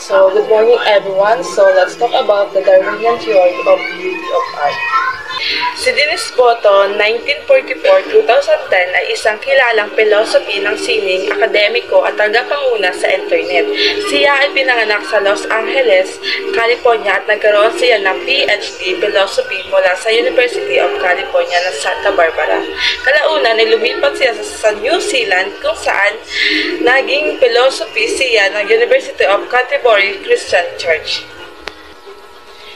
So, good morning everyone. So, let's talk about the Darwinian theory of beauty of art. Si Denis Boto, 1944-2010 ay isang kilalang philosophy ng sining, akademiko at tagapanguna sa internet. Siya ay pinanganak sa Los Angeles, California at nagkaroon siya ng PhD philosophy mula sa University of California ng Santa Barbara. Kalaunan ay lumipat siya sa New Zealand kung saan naging philosophy siya ng University of Canterbury Christian Church.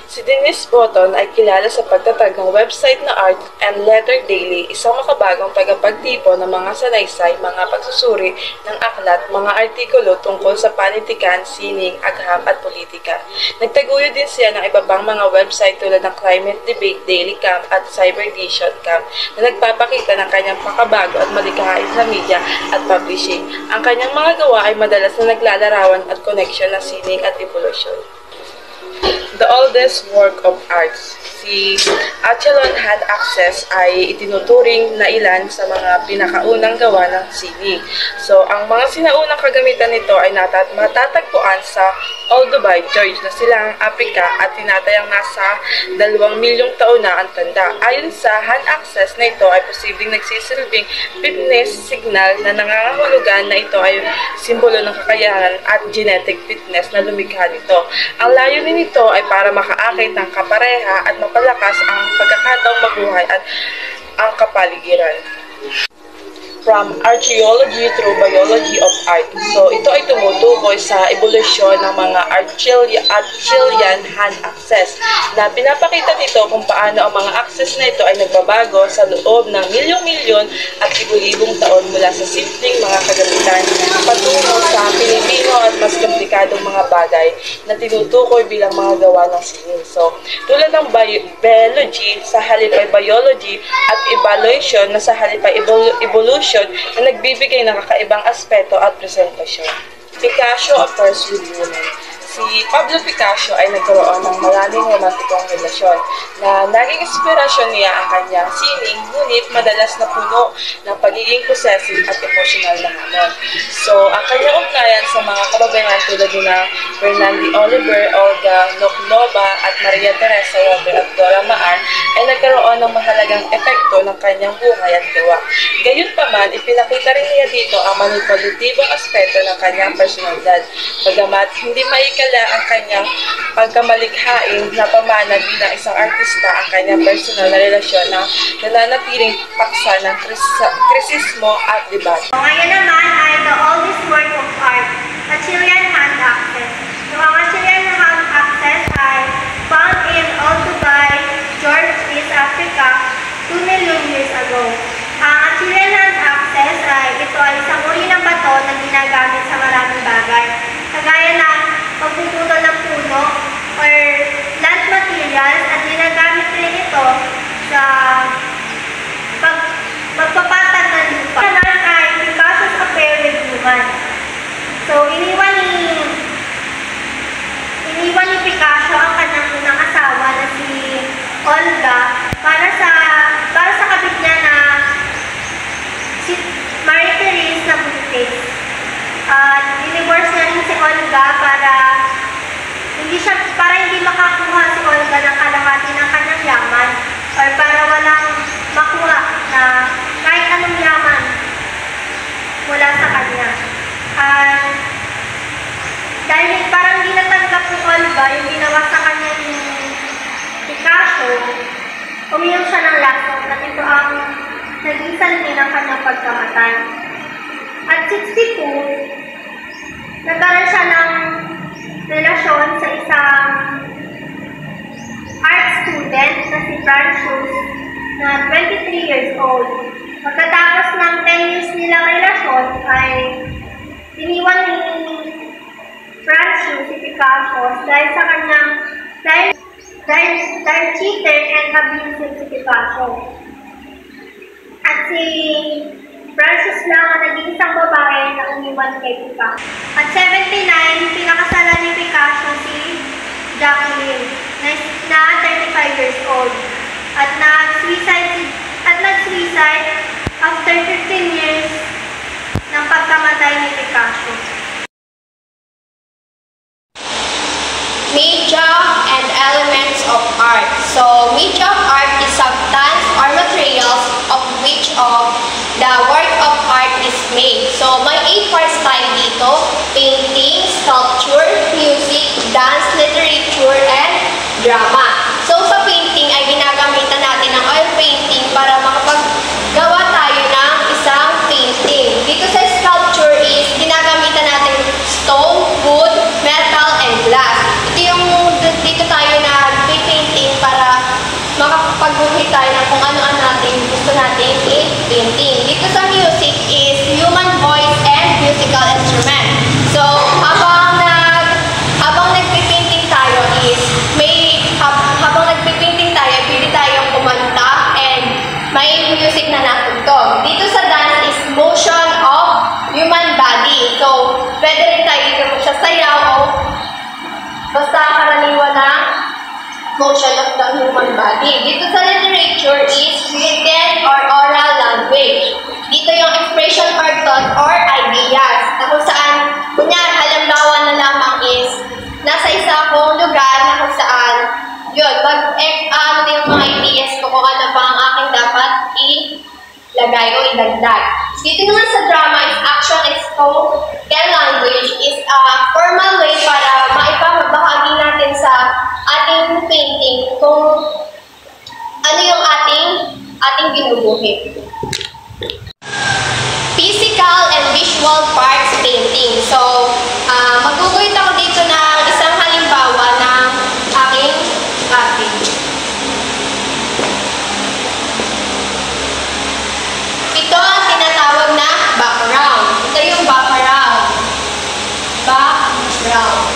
Si Denis Boto ay kilala sa pagtatag ng website na Art and Letter Daily, isang makabagong tagapagtipo ng mga sanaysay, mga pagsusuri ng aklat, mga artikulo tungkol sa panitikan, sining, agham at politika. Nagtaguyod din siya ng iba pang mga website tulad ng Climate Debate Daily Camp at Cybervision Camp na nagpapakita ng kanyang pakabago at malikhain sa media at publishing. Ang kanyang mga gawa ay madalas na naglalarawan at connection ng sining at evolution. The oldest work of arts. Si Acheron Hand Access ay itinuturing na ilan sa mga pinakaunang gawa ng sining. So, ang mga sinaunang kagamitan nito ay matatagpuan sa Olduvai Church na silangang Africa at tinatayang nasa 2 milyong taon na ang tanda. Ayon sa hand access na ito ay posibleng nagsisilbing fitness signal na nangangahulugan na ito ay simbolo ng kakayahan at genetic fitness na lumikha nito. Ang layunin nito ay para makaakit ng kapareha at mapalakas ang pagkakataong mabuhay at ang kapaligiran. From archaeology through biology of art. So, ito ay tumutukoy sa evolusyon ng mga Archelian hand access na pinapakita nito kung paano ang mga access na ito ay nagbabago sa loob ng milyong-milyon at libu-libong taon mula sa simpleng mga kagamitan patungo sa Pilipino at mas komplikadong mga bagay na tinutukoy bilang mga gawa ng sining. So, tulad ng biology sa halip ay biology at evaluation na sa halip ay evolution na nagbibigay ng kakaibang aspeto at presentasyon. Picasso affairs with women. Si Pablo Picasso ay nagkaroon ng maraming romantikong relasyon na naging inspirasyon niya ang kanyang sining, ngunit madalas na puno ng pagiging possessive at emotional na hamon. So, ang kanyang ugnayan sa mga kababayan tulad na Fernando Oliver, Olga Noknova at Maria Teresa Roper at Dora Maar ay nagkaroon ng mahalagang epekto ng kanyang buhay at gawa. Gayunpaman, ipinakita rin niya dito ang manipulitibong aspeto ng kanyang personalidad. Bagamat hindi maikala ang kanyang pagkamalikhain na pamana bilang isang artista, ang kanyang personal na relasyon na nananatiling paksa ng krisismo at debate. Ngayon naman ay the oldest work of art, Achillean hand access. So, ang Achillean hand access ay found in Olduvai, George, East Africa, 2 million years ago. Ang Achillean hand access ay ito ay isang uri ng bato na ginagamit sa maraming bagay. Kagaya ng pagpuputol ng puno or plant materials at ginagamit rin ito sa pagpapatag ng lupa. Naman ay Picasso's affair with woman. So, iniwan ni Picasso ang kanyang unang asawa na si Olga para sa kabit niya na si Marie Therese na buntis. Dinivorce niya rin si Olga para hindi makakuha si Olga ng kalahati ng kanyang yaman or para walang makuha na kahit anong yaman mula sa kanya. Dahil parang hindi natanggap ni Olga yung ginawa sa kanya ni Picasso, umiyak siya ng lakot at ito ang naging sanhi ng kanyang pagkamatay. At 62, nagkaroon siya ng relasyon sa isang art student na si Francis na 23 years old. Pagkatapos ng 10 years nilang relasyon ay iniwan ni Francis si Picasso dahil sa kanyang dahil cheater and abusive si Picasso. At si Francis lang ang naging isang babae na umiwan kay Picasso. At 79, pinakasalan ni Picasso si Jacqueline na 35 years old. At nag-suicide after 15 years ng pagkamatay ni Picasso. of art. So, media of art is substance or materials of which the work of art is made. So, may 8 parts tayo dito: painting, sculpture, music, dance, literature, and drama. So, sa painting ay ginagamitan natin ng oil painting para makapaggawa tayo ng isang painting. Dito sa sculpture is ginagamitan natin stone, wood, metal, and glass. Dito tayo na painting para makapagbuhay tayo ng kung ano-ano natin gusto natin i-painting. Dito sa music is human voice and musical instrument. So, habang nagpipainting tayo is habang nagpipainting tayo, pwede tayong kumanta and may music na natugtog. Dito sa dance is motion of human body. So, pwede rin tayo dito magsasayaw o basta karaniwan na motion of the human body. Dito sa literature is written or oral language. Dito yung expression or thought or ideas. Na kung saan, kunyari, halimbawa na lamang is, nasa isa akong lugar na kung saan, yun, ano yung mga ideas ko kung ano pa ang aking dapat ilagay o idagdag. Dito naman sa drama is action, spoken language is a formal way para maipamabahagi natin sa ating painting kung ano yung ating ginubuhin. Physical and visual parts painting. So, magguguhit ako dito ng isang halimbawa ng aking topic. Ito ang tinatawag na background. Ito yung background. Background.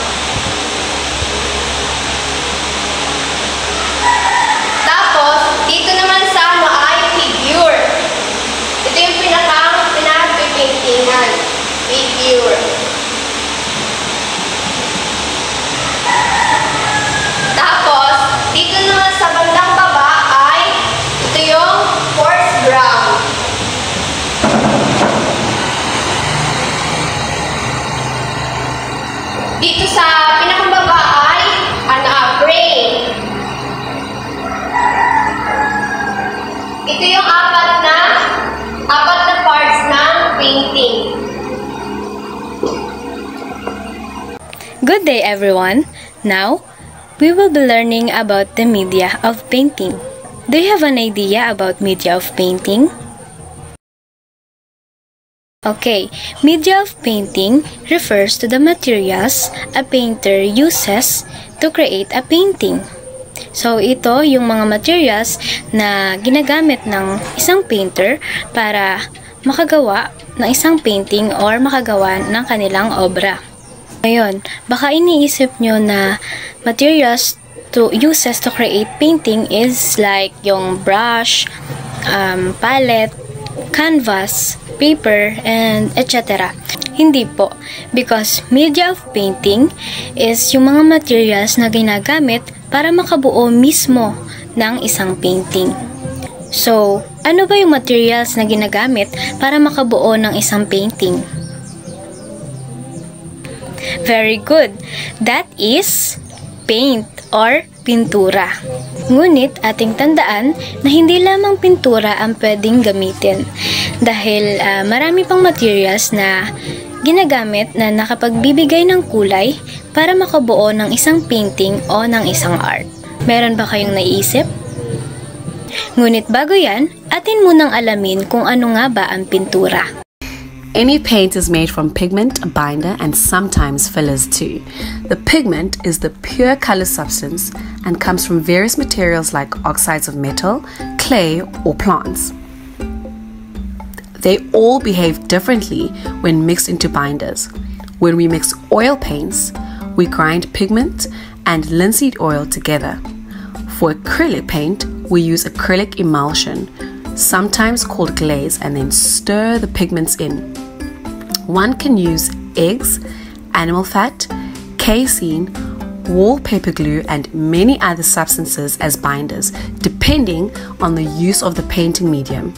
Tapos, dito naman sa ay figure. Ito yung pinag-paintingan. Figure. Tapos, dito naman sa bandang baba ay ito yung foreground. Dito sa pinakababa ay brain. Ito yung apat na parts ng painting. Good day, everyone. Now, we will be learning about the media of painting. Do you have an idea about media of painting? Okay, media of painting refers to the materials a painter uses to create a painting. So, ito yung mga materials na ginagamit ng isang painter para makagawa ng isang painting or makagawa ng kanilang obra. Ngayon, baka iniisip nyo na materials uses to create painting is like yung brush, palette, canvas, paper, and etc. Hindi po, because media of painting is yung mga materials na ginagamit para makabuo mismo ng isang painting. So, ano ba yung materials na ginagamit para makabuo ng isang painting? Very good. That is paint or pintura. Ngunit ating tandaan na hindi lamang pintura ang pwedeng gamitin dahil marami pang materials na ginagamit na nakapagbibigay ng kulay para makabuo ng isang painting o ng isang art. Meron ba kayong naiisip? Ngunit bago yan, atin munang alamin kung ano nga ba ang pintura. Any paint is made from pigment, a binder, and sometimes fillers too. The pigment is the pure color substance and comes from various materials like oxides of metal, clay, or plants. They all behave differently when mixed into binders. When we mix oil paints, we grind pigment and linseed oil together. For acrylic paint, we use acrylic emulsion, sometimes called glaze, and then stir the pigments in. One can use eggs, animal fat, casein, wallpaper glue, and many other substances as binders, depending on the use of the painting medium.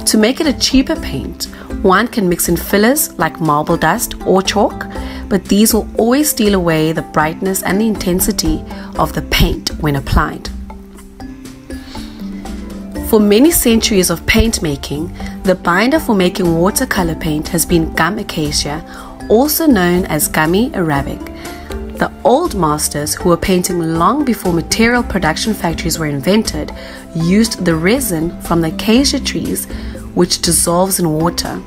To make it a cheaper paint, one can mix in fillers like marble dust or chalk, but these will always steal away the brightness and the intensity of the paint when applied. For many centuries of paint making, the binder for making watercolor paint has been gum acacia, also known as gummy arabic. The old masters, who were painting long before material production factories were invented, used the resin from the acacia trees, which dissolves in water.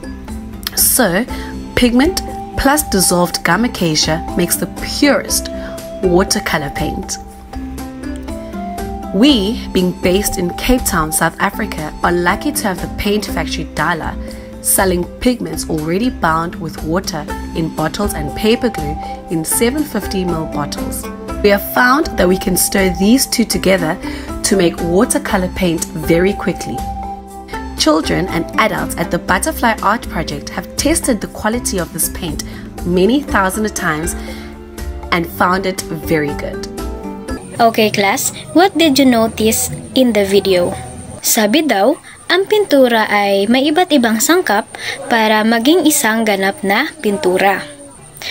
So, pigment plus dissolved gum acacia makes the purest watercolor paint. We, being based in Cape Town, South Africa, are lucky to have the paint factory Dala selling pigments already bound with water in bottles and paper glue in 750ml bottles. We have found that we can stir these two together to make watercolor paint very quickly. Children and adults at the Butterfly Art Project have tested the quality of this paint many thousands of times and found it very good. Okay class, what did you notice in the video? Sabi daw, ang pintura ay may iba't ibang sangkap para maging isang ganap na pintura.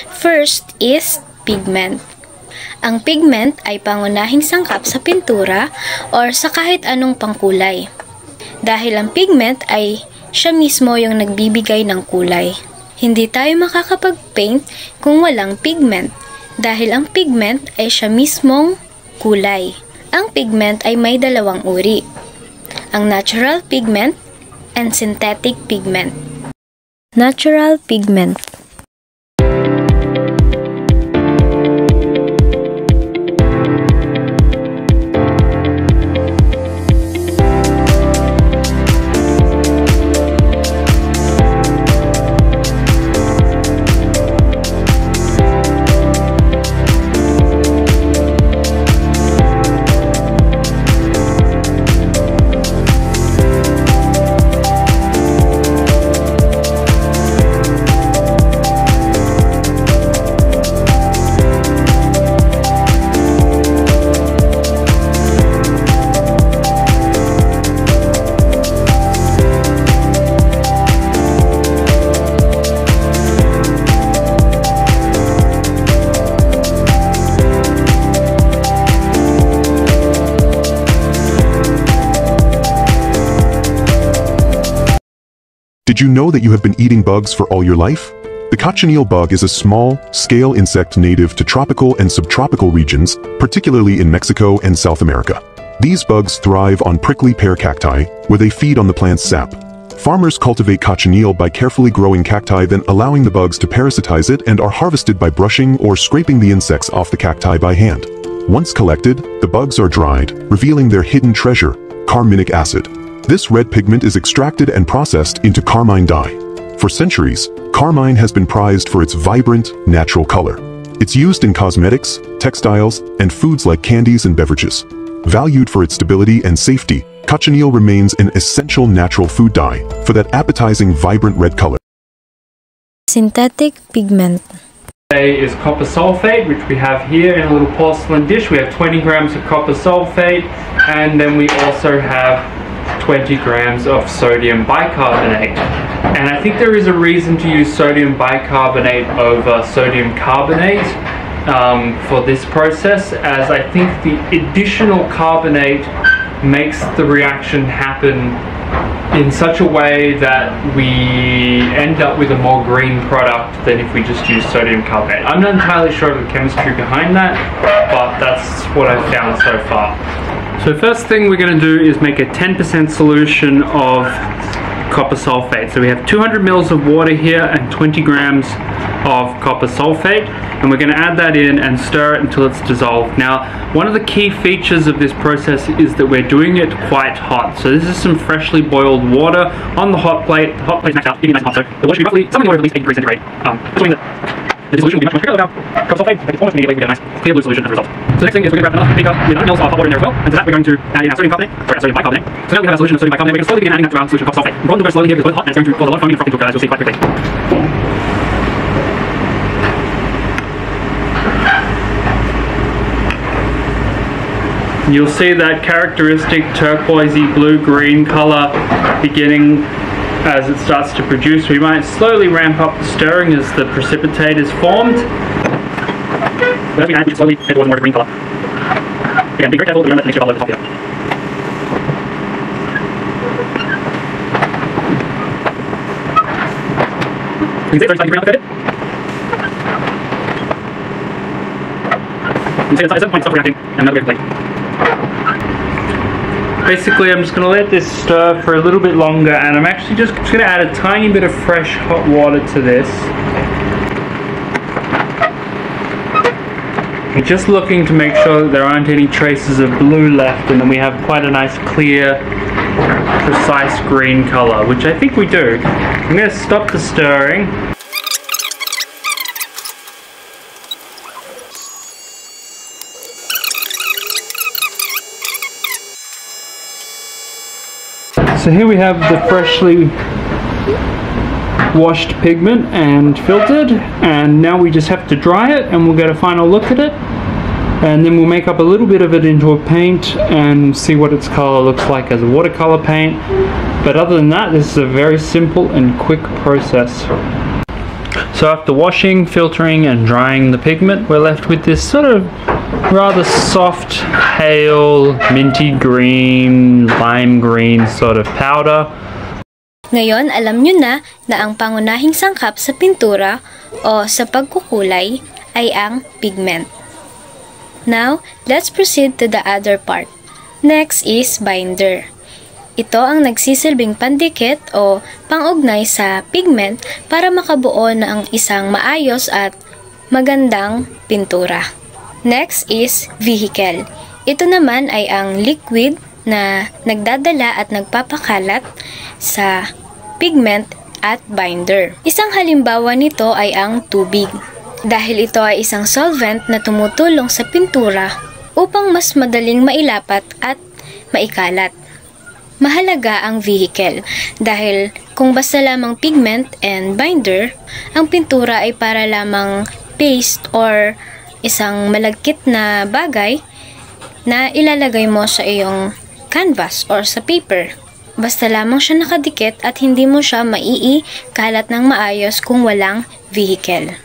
First is pigment. Ang pigment ay pangunahing sangkap sa pintura or sa kahit anong pangkulay. Dahil ang pigment ay siya mismo yung nagbibigay ng kulay. Hindi tayo makakapag-paint kung walang pigment dahil ang pigment ay siya mismong kulay. Ang pigment ay may dalawang uri. Ang natural pigment and synthetic pigment. Natural pigment. Did you know that you have been eating bugs for all your life? The cochineal bug is a small, scale insect native to tropical and subtropical regions, particularly in Mexico and South America. These bugs thrive on prickly pear cacti, where they feed on the plant's sap. Farmers cultivate cochineal by carefully growing cacti, then allowing the bugs to parasitize it, and are harvested by brushing or scraping the insects off the cacti by hand. Once collected, the bugs are dried, revealing their hidden treasure, carminic acid. This red pigment is extracted and processed into carmine dye. For centuries, carmine has been prized for its vibrant, natural color. It's used in cosmetics, textiles, and foods like candies and beverages. Valued for its stability and safety, cochineal remains an essential natural food dye for that appetizing, vibrant red color. Synthetic pigment. Is copper sulfate, which we have here in a little porcelain dish. We have 20 grams of copper sulfate, and then we also have 20 grams of sodium bicarbonate. And I think there is a reason to use sodium bicarbonate over sodium carbonate for this process, as I think the additional carbonate makes the reaction happen in such a way that we end up with a more green product than if we just use sodium carbonate. I'm not entirely sure of the chemistry behind that, but that's what I've found so far. So first thing we're going to do is make a 10% solution of copper sulfate. So we have 200 mils of water here and 20 grams of copper sulfate, and we're going to add that in and stir it until it's dissolved. Now, one of the key features of this process is that we're doing it quite hot. So this is some freshly boiled water on the hot plate. The hot plate is maxed out, keeping it nice and hot. So the water should be roughly something over at least 80 degrees centigrade. Assuming that the solution will be much more clear without copper sulfate. Like almost immediately we get a nice clear blue solution as a result. So the next thing is we're going to wrap another beaker with 100 mils of hot water in there as well, and to that we're going to add in our sodium carbonate, sorry, sodium bicarbonate. So now we have a solution of sodium bicarbonate. We're going to slowly begin adding that to our solution of copper sulfate. We're going to do it slowly here because it's hot and it's going to cause a lot of foaming and frothing to occur, as you'll see quite quickly. You'll see that characteristic turquoisey blue-green color beginning as it starts to produce. We might slowly ramp up the stirring as the precipitate is formed. But as we add, we can slowly head towards more green colour. Again, be very careful to remember to make sure all over the top here. You can see it's starting to green up a bit. You can see it's at some point it stops reacting, and another way to plate. Basically, I'm just going to let this stir for a little bit longer, and I'm actually just going to add a tiny bit of fresh hot water to this. I'm just looking to make sure that there aren't any traces of blue left, and then we have quite a nice clear, precise green color, which I think we do. I'm going to stop the stirring. So here we have the freshly washed pigment and filtered, and now we just have to dry it and we'll get a final look at it, and then we'll make up a little bit of it into a paint and see what its color looks like as a watercolor paint. But other than that, this is a very simple and quick process. So after washing, filtering and drying the pigment, we're left with this sort of rather soft, pale, minty green, lime green sort of powder. Ngayon, alam nyo na ang pangunahing sangkap sa pintura o sa pagkukulay ay ang pigment. Now, let's proceed to the other part. Next is binder. Ito ang nagsisilbing pandikit o pangugnay sa pigment para makabuo na ang isang maayos at magandang pintura. Next is vehicle. Ito naman ay ang liquid na nagdadala at nagpapakalat sa pigment at binder. Isang halimbawa nito ay ang tubig. Dahil ito ay isang solvent na tumutulong sa pintura upang mas madaling mailapat at maikalat. Mahalaga ang vehicle dahil kung basta lamang pigment and binder, ang pintura ay para lamang paste or isang malagkit na bagay na ilalagay mo sa iyong canvas or sa paper. Basta lamang siya nakadikit at hindi mo siya maiikalat ng maayos kung walang vehicle.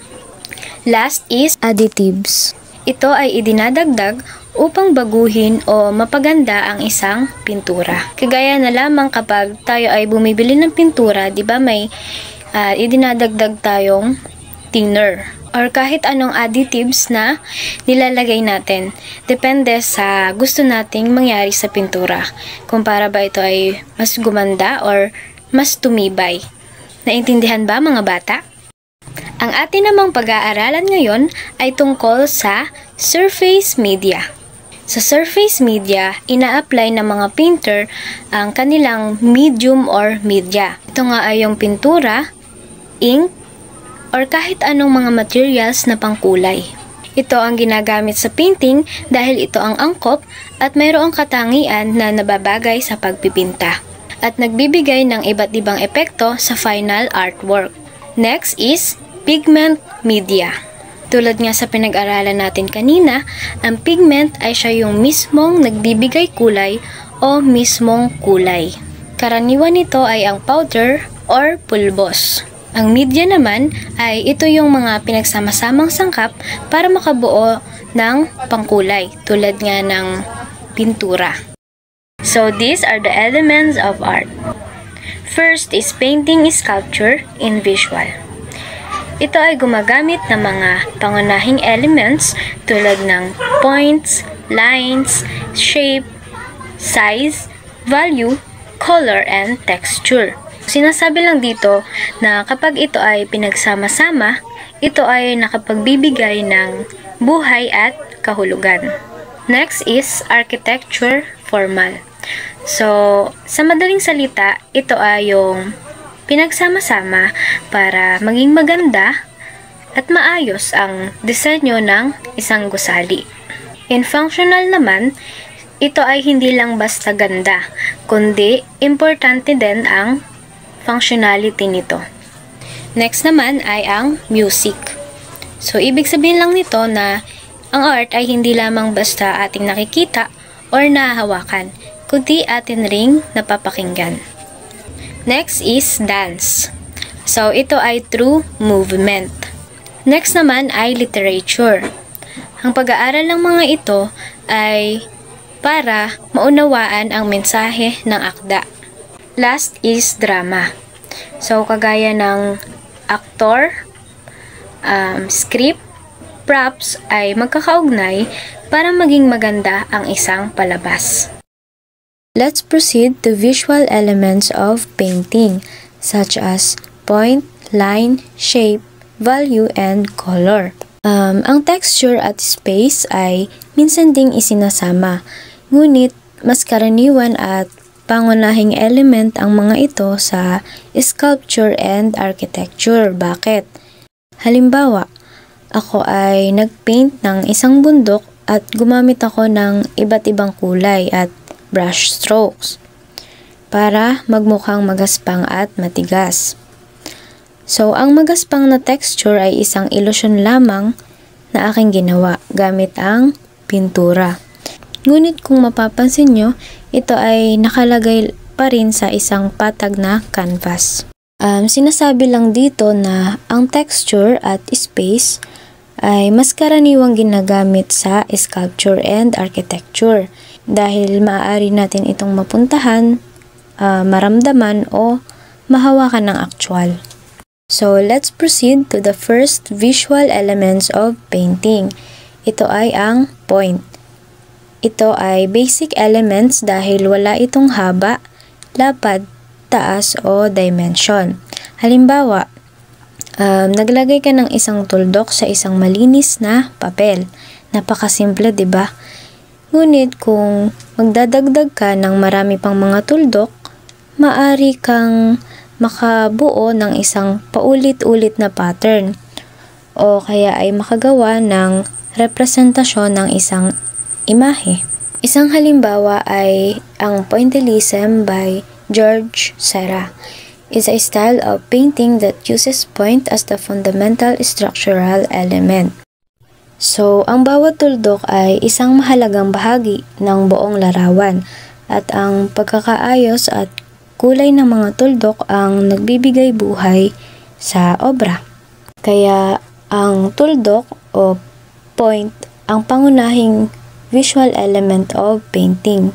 Last is additives. Ito ay idinadagdag upang baguhin o mapaganda ang isang pintura. Kagaya na lamang kapag tayo ay bumibili ng pintura, di ba may idinadagdag tayong thinner or kahit anong additives na nilalagay natin. Depende sa gusto nating mangyari sa pintura. Kung para ba ito ay mas gumanda or mas tumibay. Naintindihan ba mga bata? Ang atin namang pag-aaralan ngayon ay tungkol sa surface media. Sa surface media, ina-apply ng mga painter ang kanilang medium or media. Ito nga ay yung pintura, ink, or kahit anong mga materials na pangkulay. Ito ang ginagamit sa painting dahil ito ang angkop at mayroong katangian na nababagay sa pagpipinta at nagbibigay ng iba't ibang epekto sa final artwork. Next is pigment media. Tulad nga sa pinag-aralan natin kanina, ang pigment ay siya yung mismong nagbibigay kulay o mismong kulay. Karaniwan nito ay ang powder or pulbos. Ang media naman ay ito yung mga pinagsama-samang sangkap para makabuo ng pangkulay tulad nga ng pintura. So these are the elements of art. First is painting, sculpture, and visual. Ito ay gumagamit ng mga pangunahing elements tulad ng points, lines, shape, size, value, color, and texture. Sinasabi lang dito na kapag ito ay pinagsama-sama, ito ay nakapagbibigay ng buhay at kahulugan. Next is architecture formal. So, sa madaling salita, ito ay yung pinagsama-sama para maging maganda at maayos ang disenyo ng isang gusali. In functional naman, ito ay hindi lang basta ganda, kundi importante din ang functionality nito. Next naman ay ang music. So, ibig sabihin lang nito na ang art ay hindi lamang basta ating nakikita or nahahawakan, kundi atin ring napapakinggan. Next is dance. So, ito ay through movement. Next naman ay literature. Ang pag-aaral ng mga ito ay para maunawaan ang mensahe ng akda. Last is drama. So, kagaya ng actor, script, props ay magkakaugnay para maging maganda ang isang palabas. Let's proceed to visual elements of painting such as point, line, shape, value, and color. Ang texture at space ay minsan ding isinasama, ngunit mas karaniwan at pangunahing element ang mga ito sa sculpture and architecture. Bakit? Halimbawa, ako ay nagpaint ng isang bundok at gumamit ako ng iba't ibang kulay at brush strokes para magmukhang magaspang at matigas. So, ang magaspang na texture ay isang ilusyon lamang na aking ginawa gamit ang pintura. Ngunit kung mapapansin nyo, ito ay nakalagay pa rin sa isang patag na canvas. Sinasabi lang dito na ang texture at space ay mas karaniwang ginagamit sa sculpture and architecture dahil maaari natin itong mapuntahan, maramdaman o mahawakan ng actual. So, let's proceed to the first visual elements of painting. Ito ay ang point. Ito ay basic elements dahil wala itong haba, lapad, taas o dimension. Halimbawa, naglagay ka ng isang tuldok sa isang malinis na papel. Napakasimple, 'di ba? Ngunit kung magdadagdag ka ng marami pang mga tuldok, maaari kang makabuo ng isang paulit-ulit na pattern o kaya ay makagawa ng representasyon ng isang imahe. Isang halimbawa ay ang pointillism by George Seurat. Is a style of painting that uses point as the fundamental structural element. So, ang bawat tuldok ay isang mahalagang bahagi ng buong larawan at ang pagkakaayos at kulay ng mga tuldok ang nagbibigay buhay sa obra. Kaya ang tuldok o point ang pangunahing visual element of painting.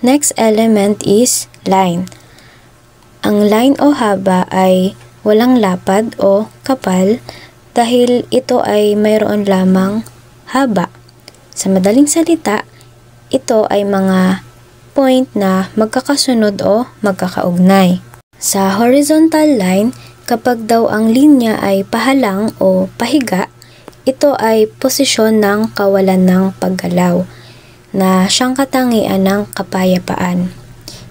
Next element is line. Ang line o haba ay walang lapad o kapal dahil ito ay mayroon lamang haba. Sa madaling salita, ito ay mga point na magkakasunod o magkakaugnay. Sa horizontal line, kapag daw ang linya ay pahalang o pahiga, ito ay posisyon ng kawalan ng paggalaw na siyang katangian ng kapayapaan.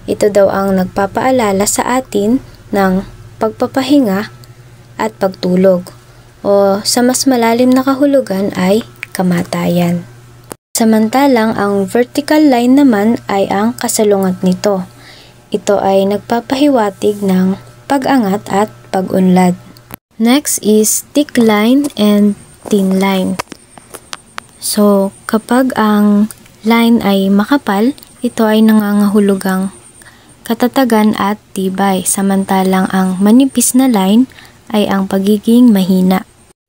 Ito daw ang nagpapaalala sa atin ng pagpapahinga at pagtulog o sa mas malalim na kahulugan ay kamatayan. Samantalang ang vertical line naman ay ang kasalungat nito. Ito ay nagpapahiwatig ng pag-angat at pag-unlad. Next is thick line and thin line. So, kapag ang line ay makapal, ito ay nangangahulugang katatagan at tibay, samantalang ang manipis na line ay ang pagiging mahina.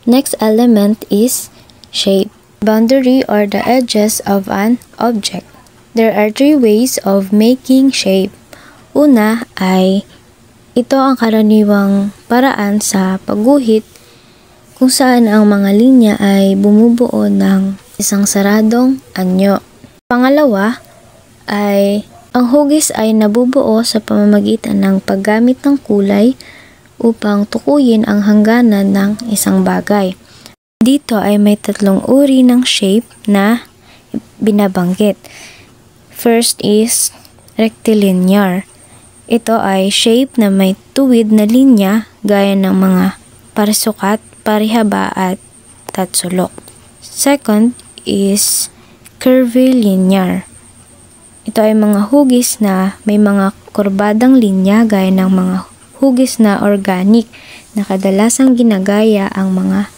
Next element is shape, boundary or the edges of an object. There are three ways of making shape. Una ay ito ang karaniwang paraan sa pagguhit kung saan ang mga linya ay bumubuo ng isang saradong anyo. Pangalawa ay ang hugis ay nabubuo sa pamamagitan ng paggamit ng kulay upang tukuyin ang hangganan ng isang bagay. Dito ay may tatlong uri ng shape na binabanggit. First is rectilinear. Ito ay shape na may tuwid na linya gaya ng mga parisukat, parihaba at tatsulok. Second is curvilinear. Ito ay mga hugis na may mga kurbadang linya gaya ng mga hugis na organic na kadalasang ginagaya ang mga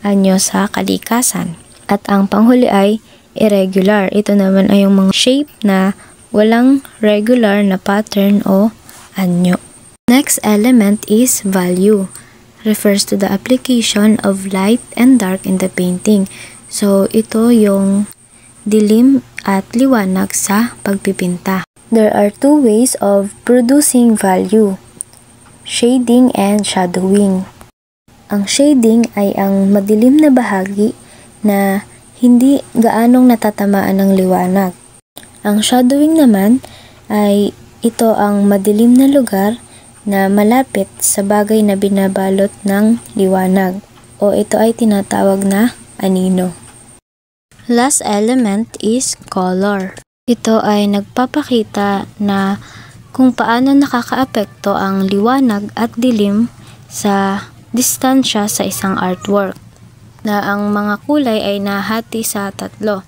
anyo sa kalikasan. At ang panghuli ay irregular. Ito naman ay yung mga shape na walang regular na pattern o anyo. Next element is value. Refers to the application of light and dark in the painting. So, ito yung dilim at liwanag sa pagpipinta. There are two ways of producing value: shading and shadowing. Ang shading ay ang madilim na bahagi na hindi gaanong natatamaan ng liwanag. Ang shadowing naman ay ito ang madilim na lugar na malapit sa bagay na binabalot ng liwanag, o ito ay tinatawag na anino. Last element is color. Ito ay nagpapakita na kung paano nakakaapekto ang liwanag at dilim sa distansya sa isang artwork, na ang mga kulay ay nahati sa tatlo.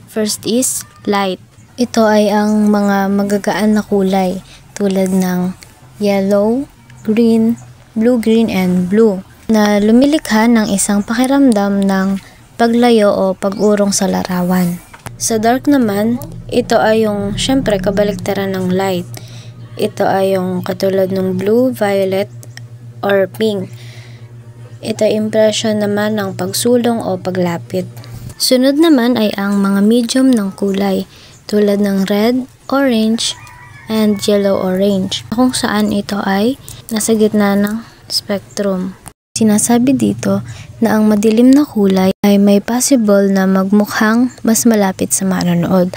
First is light. Ito ay ang mga magagaan na kulay tulad ng yellow, green, blue-green, and blue, na lumilikha ng isang pakiramdam ng paglayo o pag-urong sa larawan. Sa dark naman, ito ay yung syempre kabaliktaran ng light. Ito ay yung katulad ng blue, violet, or pink. Ito ay impression naman ng pagsulong o paglapit. Sunod naman ay ang mga medium ng kulay tulad ng red, orange, and yellow-orange, kung saan ito ay nasa gitna ng spectrum. Sinasabi dito na ang madilim na kulay ay may possible na magmukhang mas malapit sa manonood,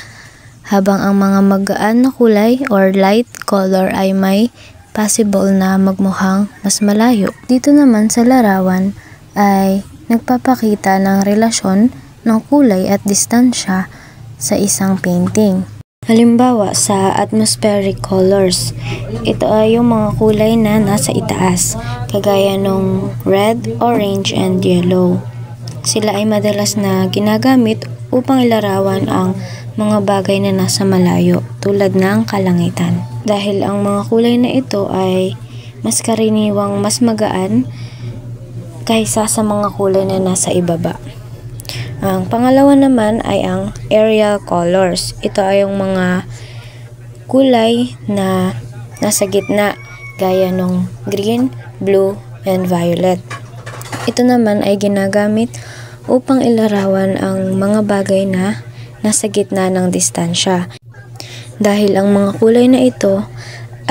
habang ang mga magaan na kulay or light color ay may possible na magmukhang mas malayo. Dito naman sa larawan ay nagpapakita ng relasyon ng kulay at distansya sa isang painting. Halimbawa, sa atmospheric colors, ito ay yung mga kulay na nasa itaas, kagaya ng red, orange, and yellow. Sila ay madalas na ginagamit upang ilarawan ang mga bagay na nasa malayo, tulad ng kalangitan. Dahil ang mga kulay na ito ay mas karaniwang mas magaan kaysa sa mga kulay na nasa ibaba. Ang pangalawa naman ay ang aerial colors. Ito ay yung mga kulay na nasa gitna, gaya ng green, blue, and violet. Ito naman ay ginagamit upang ilarawan ang mga bagay na nasa gitna ng distansya. Dahil ang mga kulay na ito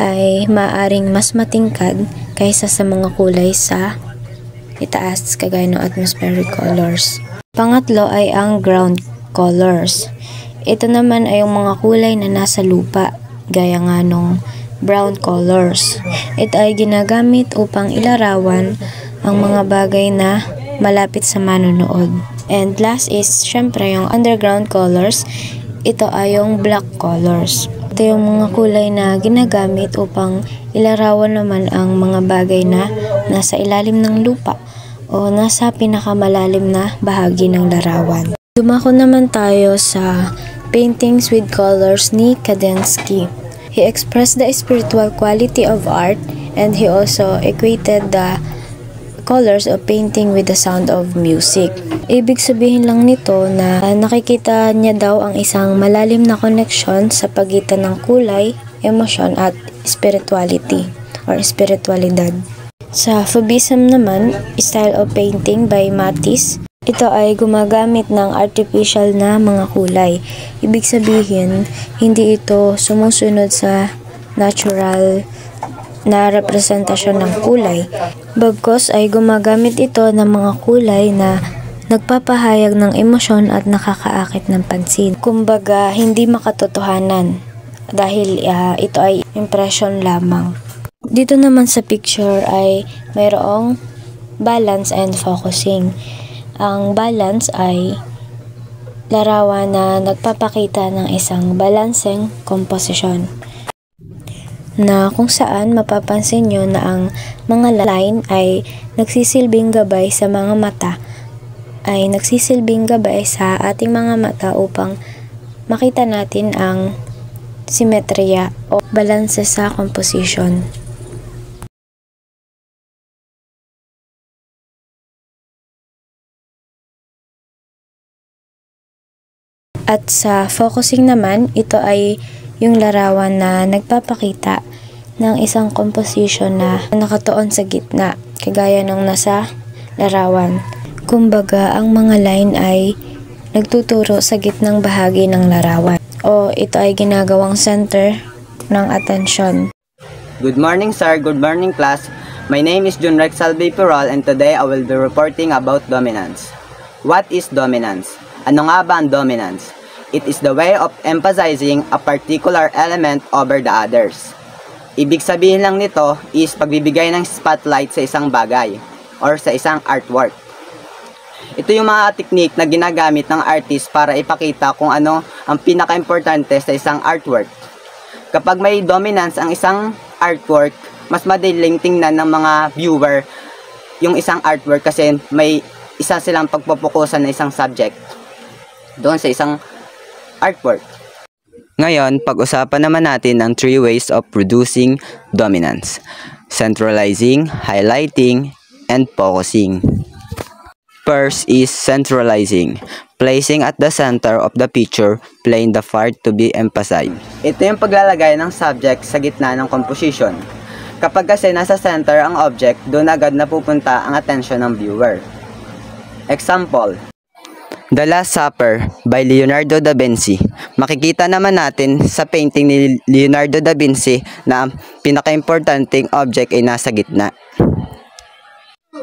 ay maaaring mas matingkad kaysa sa mga kulay sa itaas, kagaya ng atmospheric colors. Pangatlo ay ang ground colors. Ito naman ay yung mga kulay na nasa lupa, gaya nga nung brown colors. Ito ay ginagamit upang ilarawan ang mga bagay na malapit sa manonood. And last is, syempre, yung underground colors. Ito ay yung black colors. Ito yung mga kulay na ginagamit upang ilarawan naman ang mga bagay na nasa ilalim ng lupa o nasa pinakamalalim na bahagi ng larawan. Dumako naman tayo sa Paintings with Colors ni Kandinsky. He expressed the spiritual quality of art, and he also equated the colors of painting with the sound of music. Ibig sabihin lang nito na nakikita niya daw ang isang malalim na connection sa pagitan ng kulay, emosyon, at spirituality or spiritualidad. Sa Fauvism naman, style of painting by Matisse, ito ay gumagamit ng artificial na mga kulay. Ibig sabihin, hindi ito sumusunod sa natural na representasyon ng kulay. Bagkus ay gumagamit ito ng mga kulay na nagpapahayag ng emosyon at nakakaakit ng pansin. Kumbaga, hindi makatotohanan dahil ito ay impression lamang. Dito naman sa picture ay mayroong balance and focusing. Ang balance ay larawan na nagpapakita ng isang balancing composition, na kung saan mapapansin nyo na ang mga line ay nagsisilbing gabay sa mga mata, ay nagsisilbing gabay sa ating mga mata upang makita natin ang simetriya o balanse sa composition. At sa focusing naman, ito ay yung larawan na nagpapakita ng isang composition na nakatuon sa gitna, kagaya ng nasa larawan. Kumbaga, ang mga line ay nagtuturo sa gitnang bahagi ng larawan, o ito ay ginagawang center ng atensyon. Good morning, sir. Good morning, class. My name is Jun Rex Salve Pirol, and today I will be reporting about dominance. What is dominance? Ano nga ba ang dominance? It is the way of emphasizing a particular element over the others. Ibig sabihin lang nito is pagbibigay ng spotlight sa isang bagay or sa isang artwork. Ito yung mga technique na ginagamit ng artist para ipakita kung ano ang pinaka-importante sa isang artwork. Kapag may dominance ang isang artwork, mas madaling tingnan ng mga viewer yung isang artwork kasi may isa silang pagpupukusan na isang subject doon sa isang artwork. Ngayon, pag-usapan naman natin ang 3 ways of producing dominance: centralizing, highlighting, and focusing. First is centralizing, placing at the center of the picture, playing the part to be emphasized. Ito yung paglalagay ng subject sa gitna ng composition. Kapag kasi nasa center ang object, doon agad napupunta ang attention ng viewer. Example, The Last Supper by Leonardo da Vinci. Makikita naman natin sa painting ni Leonardo da Vinci na ang pinaka-importanting object ay nasa gitna.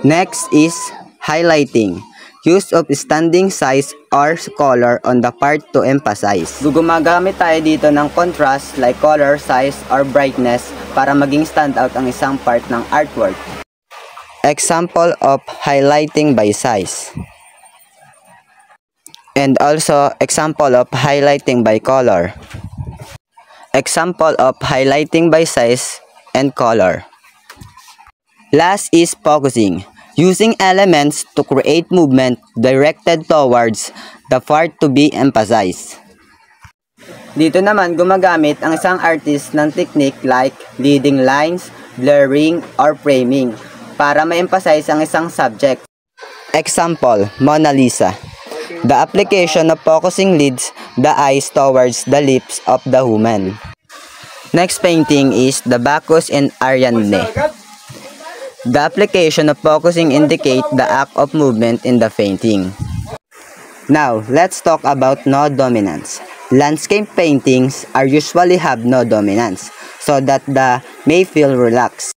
Next is highlighting. Use of standing size or color on the part to emphasize. Gumagamit tayo dito ng contrast like color, size, or brightness para maging stand out ang isang part ng artwork. Example of highlighting by size. And also, example of highlighting by color. Example of highlighting by size and color. Last is focusing. Using elements to create movement directed towards the part to be emphasized. Dito naman, gumagamit ang isang artist ng technique like leading lines, blurring, or framing para ma-emphasize ang isang subject. Example, Mona Lisa. The application of focusing leads the eyes towards the lips of the woman. Next painting is the Bacchus and Ariadne. The application of focusing indicates the act of movement in the painting. Now, let's talk about no dominance. Landscape paintings are usually have no dominance, so that the may feel relaxed.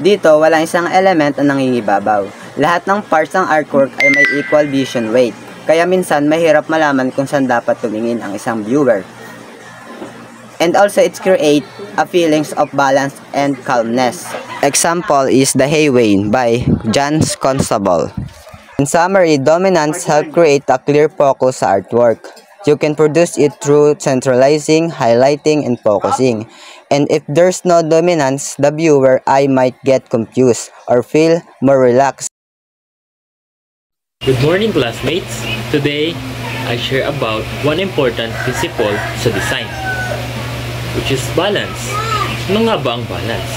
Dito, walang isang element ang nangingibabaw. Lahat ng parts ng artwork ay may equal vision weight. Kaya minsan mahirap malaman kung saan dapat tumingin ang isang viewer. And also it creates a feelings of balance and calmness. Example is The Highway by John Constable. In summary, dominance helps create a clear focus sa artwork. You can produce it through centralizing, highlighting, and focusing. And if there's no dominance, the viewer eye might get confused or feel more relaxed. Good morning, classmates. Today, I share about one important principle sa design, which is balance. Ano nga ba ang balance?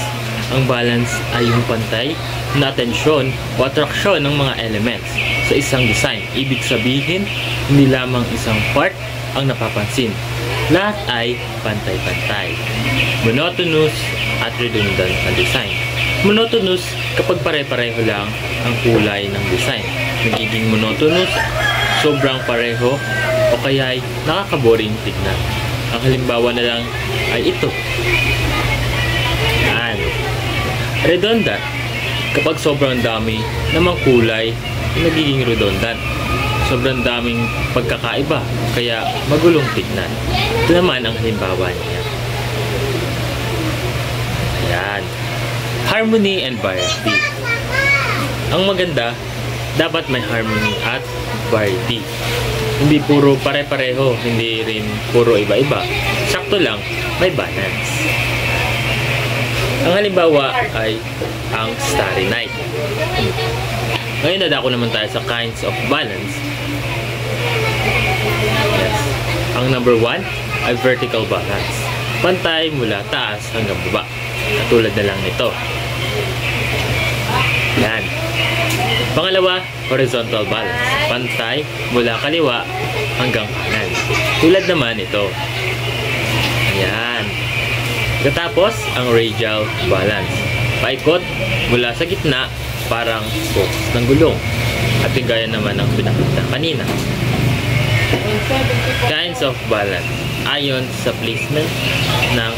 Ang balance ay yung pantay na atensyon o atraksyon ng mga elements sa isang design. Ibig sabihin, hindi lamang isang part ang napapansin. Lahat ay pantay-pantay. Monotonous at redundant na design. Monotonous kapag pare-pareho lang ang kulay ng design. Nagiging monotonous, sobrang pareho, o kaya ay nakakaboring tignan. Ang halimbawa na lang ay ito. Yan. Redundant. Kapag sobrang dami namang kulay, nagiging redundant. Sobrang daming pagkakaiba, kaya magulong tignan. Ito naman ang halimbawa niya. Ayan. Harmony and variety. Ang maganda, dapat may harmony at variety. Hindi puro pare-pareho, hindi rin puro iba-iba. Sakto lang, may balance. Ang halimbawa ay ang Starry Night. Ngayon nadako naman tayo sa kinds of balance. Yes. Ang number 1 ay vertical balance. Pantay mula taas hanggang baba. Katulad na lang nito. Yan. Pangalawa, horizontal balance. Pantay mula kaliwa hanggang kanan. Tulad naman ito. Ayan. Katapos, ang radial balance. Paikot mula sa gitna, parang focus ng gulong. At gaya naman ng pinakita kanina. Kinds of balance. Ayon sa placement ng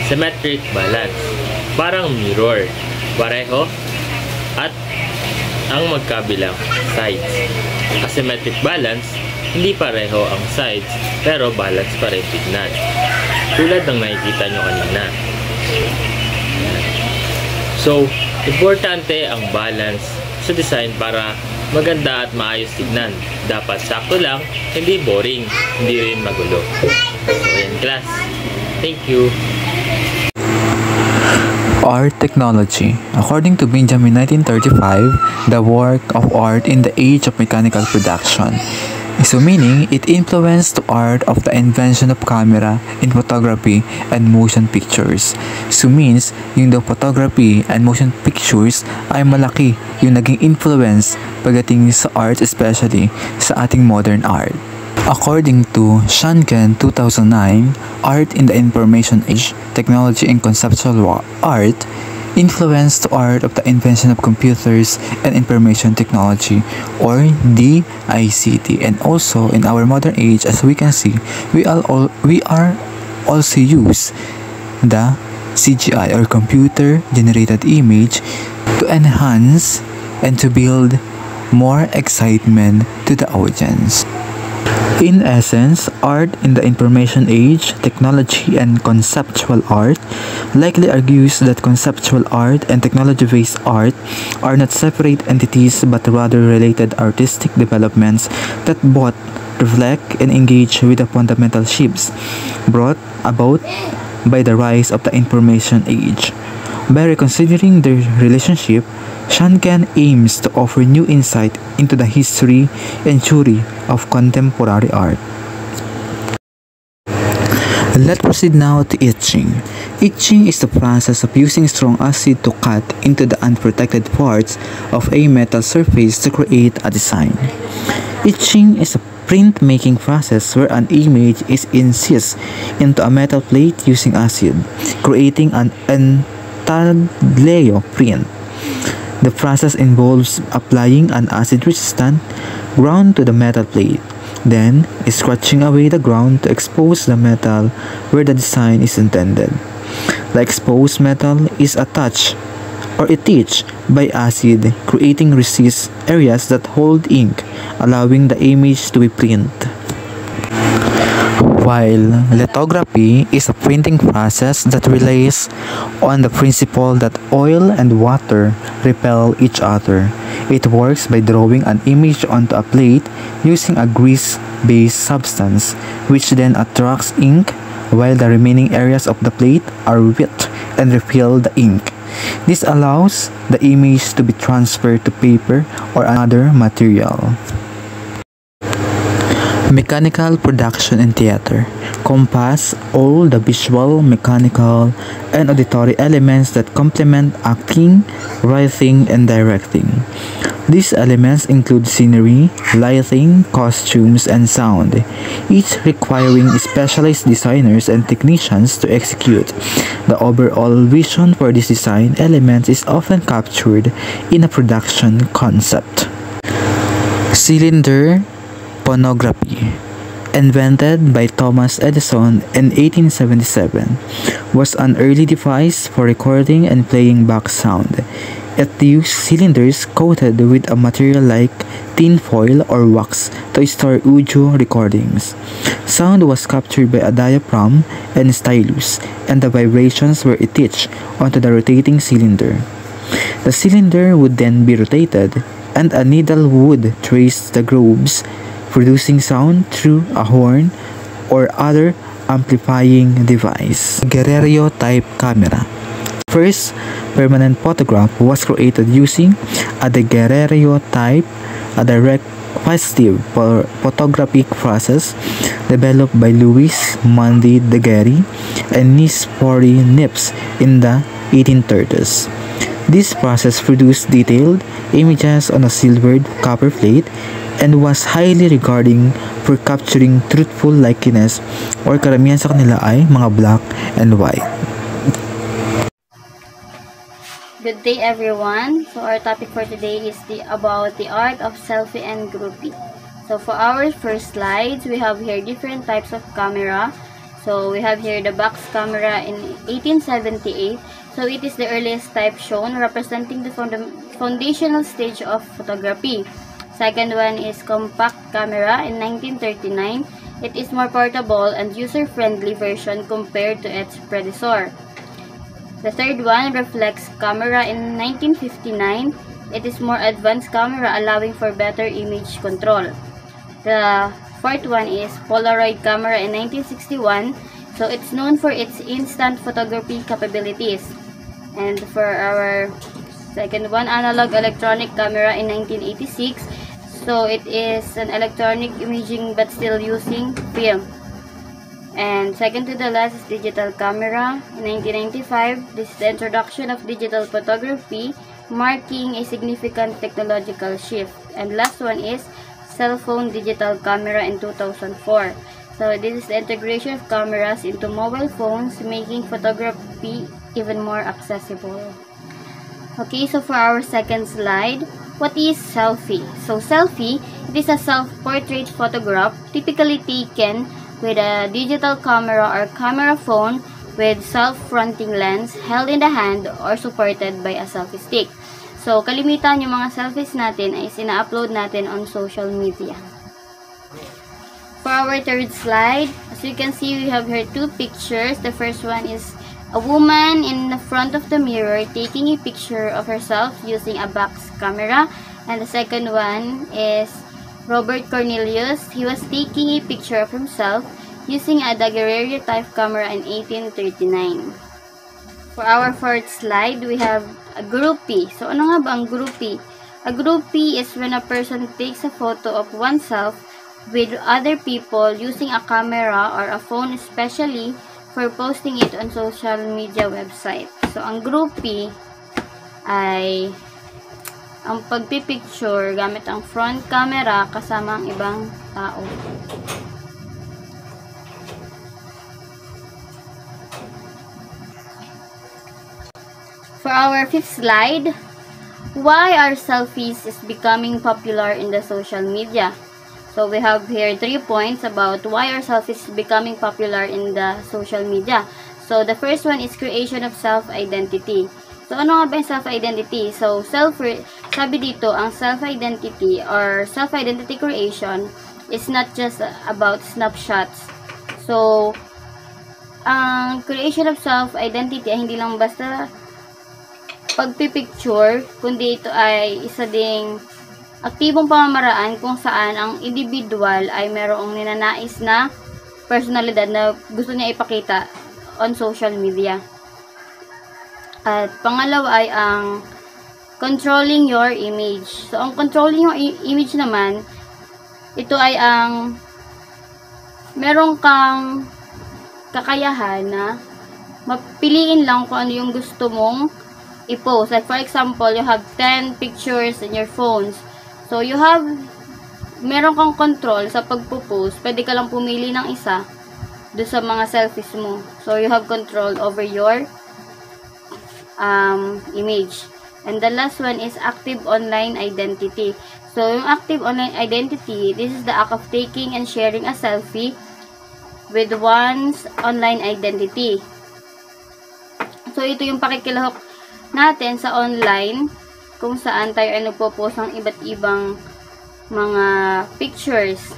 symmetric balance. Parang mirror. Pareho at ang magkabilang sides. Asymmetric balance, hindi pareho ang sides pero balance pa rin tignan. Tulad ng nakikita nyo kanina. So, importante ang balance sa design para maganda at maayos tignan. Dapat sakto lang, hindi boring, hindi rin magulo. So, ayan class. Thank you. Art technology. According to Benjamin 1935, the work of art in the age of mechanical production. So meaning, it influenced the art of the invention of camera in photography and motion pictures. So means, yung the photography and motion pictures ay malaki yung naging influence pagdating sa art, especially sa ating modern art. According to Shanken 2009, Art in the Information Age, Technology and Conceptual Art influenced the art of the invention of computers and information technology, or DICT. And also in our modern age, as we can see, we are also use the CGI or computer generated image to enhance and to build more excitement to the audience. In essence, art in the information age, technology and conceptual art likely argues that conceptual art and technology-based art are not separate entities but rather related artistic developments that both reflect and engage with the fundamental shifts brought about by the rise of the information age. By reconsidering their relationship, Shanken aims to offer new insight into the history and theory of contemporary art. Let's proceed now to etching. Etching is the process of using strong acid to cut into the unprotected parts of a metal surface to create a design. Etching is a printmaking process where an image is incised into a metal plate using acid, creating an intaglio print. The process involves applying an acid-resistant ground to the metal plate, then scratching away the ground to expose the metal where the design is intended. The exposed metal is attached or etched by acid, creating recessed areas that hold ink, allowing the image to be printed. While lithography is a printing process that relies on the principle that oil and water repel each other. It works by drawing an image onto a plate using a grease-based substance, which then attracts ink, while the remaining areas of the plate are wet and refill the ink. This allows the image to be transferred to paper or another material. Mechanical production in theater compass all the visual, mechanical, and auditory elements that complement acting, writing, and directing. These elements include scenery, lighting, costumes, and sound, each requiring specialized designers and technicians to execute. The overall vision for these design elements is often captured in a production concept. Cylinder phonography, invented by Thomas Edison in 1877, was an early device for recording and playing back sound. It used cylinders coated with a material like tin foil or wax to store audio recordings. Sound was captured by a diaphragm and stylus, and the vibrations were etched onto the rotating cylinder. The cylinder would then be rotated, and a needle would trace the grooves, producing sound through a horn or other amplifying device. Guerrero type camera. First permanent photograph was created using a daguerreotype, a direct positive photographic process developed by Louis Mundy Daguerre and Nispori Nips in the 1830s. This process produced detailed images on a silvered copper plate and was highly regarding for capturing truthful likeness, or karamihan sa kanila ay mga black and white. Good day everyone. So our topic for today is about the art of selfie and groupie. So for our first slides, we have here different types of camera. So we have here the box camera in 1878. So it is the earliest type shown, representing the foundational stage of photography. Second one is compact camera in 1939. It is more portable and user-friendly version compared to its predecessor. The third one, reflex camera in 1959. It is more advanced camera allowing for better image control. The fourth one is Polaroid camera in 1961. So it's known for its instant photography capabilities. And for our second one, analog electronic camera in 1986. So it is an electronic imaging but still using film. And second to the last is digital camera in 1995. This is the introduction of digital photography, marking a significant technological shift. And last one is cell phone digital camera in 2004. So this is the integration of cameras into mobile phones, making photography even more accessible. Okay, so for our second slide, what is selfie? So selfie, it is a self-portrait photograph typically taken with a digital camera or camera phone with self-fronting lens held in the hand or supported by a selfie stick. So, kalimitan yung mga selfies natin ay sina-upload natin on social media. For our third slide, as you can see, we have here two pictures. The first one is a woman in the front of the mirror taking a picture of herself using a box camera. And the second one is Robert Cornelius. He was taking a picture of himself using a daguerreotype camera in 1839. For our fourth slide, we have a groupie. So, ano nga ba ang groupie? A groupie is when a person takes a photo of oneself with other people using a camera or a phone, especially for posting it on social media website. So, ang groupie ay ang pagpipicture gamit ang front camera kasama ang ibang tao. For our fifth slide, why are selfies is becoming popular in the social media? So we have here 3 points about why are selfies becoming popular in the social media. So the first one is creation of self-identity. So, ano nga ba yung self-identity? So, sabi dito, ang self-identity or self-identity creation is not just about snapshots. So, ang creation of self-identity ay hindi lang basta pagpipicture, kundi ito ay isa ding aktibong pamamaraan kung saan ang individual ay merong ninanais na personalidad na gusto niya ipakita on social media. At pangalawa ay ang controlling your image. So, ang controlling your image naman, ito ay ang meron kang kakayahan na mapiliin lang kung ano yung gusto mong i-post. Like for example, you have 10 pictures in your phones. So, meron kang control sa pagpo-post. Pwede ka lang pumili ng isa doon sa mga selfies mo. So, you have control over your image. And the last one is active online identity. So, yung active online identity, this is the act of taking and sharing a selfie with one's online identity. So, ito yung pakikilahok natin sa online kung saan tayo ay nagpo-post ng iba't ibang mga pictures.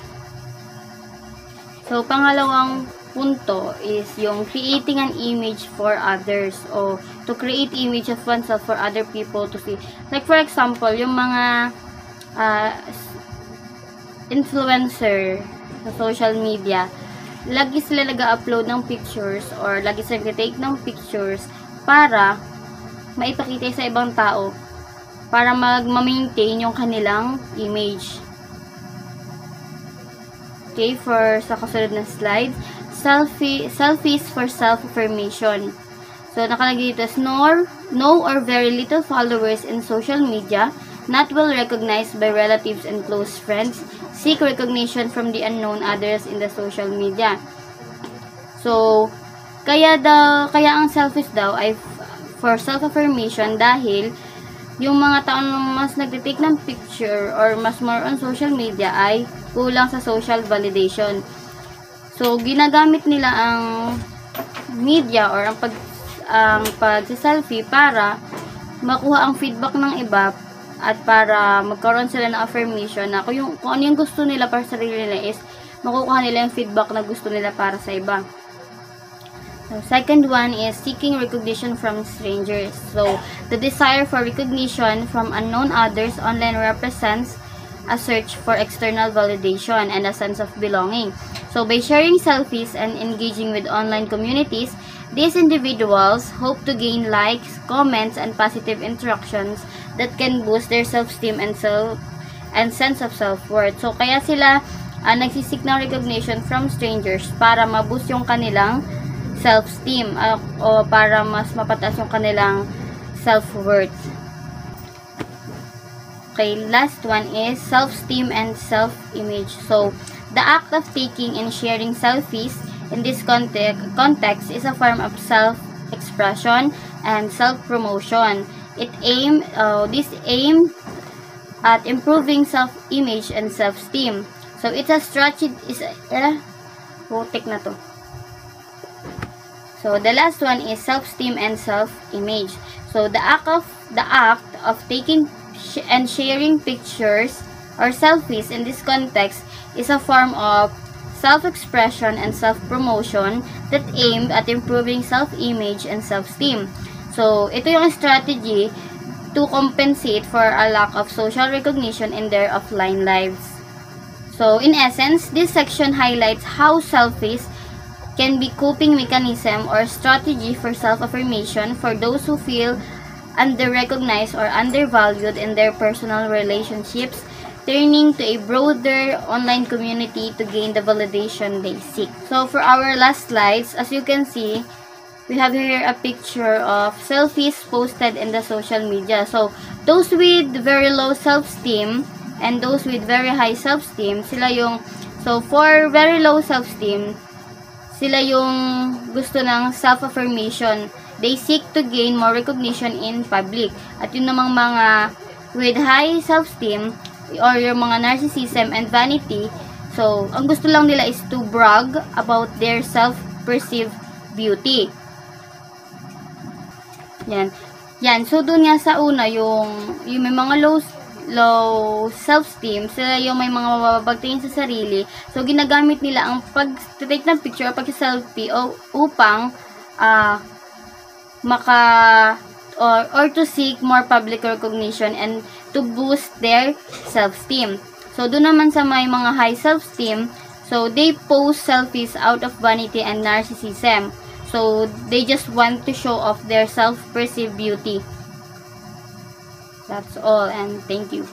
So, pangalawang punto is yung creating an image for others o to create image of oneself for other people to see. Like for example, yung mga influencer sa social media, lagi sila nag-upload ng pictures or lagi sila nag-take ng pictures para maipakita sa ibang tao para mag-maintain yung kanilang image. Okay, for sa kasunod na slide, selfies for self-affirmation. So, nakalagay dito, no or very little followers in social media. not well recognized by relatives and close friends, seek recognition from the unknown others in the social media. So, kaya ang selfish daw ay for self-affirmation dahil yung mga tao na mas nagtitake ng picture or mas more on social media ay kulang sa social validation. So, ginagamit nila ang media or ang pag-selfie para makuha ang feedback ng iba at para magkaroon sila ng affirmation na kung ano yung gusto nila para sa sarili nila is makukuha nila yung feedback na gusto nila para sa iba. So, second one is seeking recognition from strangers. So, the desire for recognition from unknown others online represents a search for external validation and a sense of belonging. So, by sharing selfies and engaging with online communities, these individuals hope to gain likes, comments, and positive interactions that can boost their self-esteem and sense of self-worth. So, kaya sila nagsisik ng recognition from strangers para ma-boost yung kanilang self-esteem o para mas mapataas yung kanilang self-worth. Okay, last one is self-esteem and self-image. So, the act of taking and sharing selfies in this context is a form of self-expression and self-promotion. This aim at improving self-image and self-esteem. So, it's a strategy. Take na to. So, the last one is self-esteem and self-image. So, the act of taking and sharing pictures or selfies in this context is a form of self-expression and self-promotion that aimed at improving self-image and self-esteem. So, ito yung strategy to compensate for a lack of social recognition in their offline lives. So, in essence, this section highlights how selfies can be coping mechanism or strategy for self-affirmation for those who feel under-recognized or undervalued in their personal relationships, turning to a broader online community to gain the validation they seek. So for our last slides, as you can see, we have here a picture of selfies posted in the social media. So those with very low self-esteem and those with very high self-esteem, so for very low self-esteem, sila yung gusto ng self-affirmation. They seek to gain more recognition in public. At yun namang mga with high self-esteem or yung mga narcissism and vanity, so ang gusto lang nila is to brag about their self-perceived beauty. Yan. So doon nga sa una, yung may mga low self-esteem, sila yung may mga mababagtingin sa sarili. So, ginagamit nila ang pag-take ng picture o pag-selfie upang or to seek more public recognition and to boost their self-esteem. So, doon naman sa may mga high self-esteem, so they post selfies out of vanity and narcissism. So, they just want to show off their self-perceived beauty. That's all, and thank you.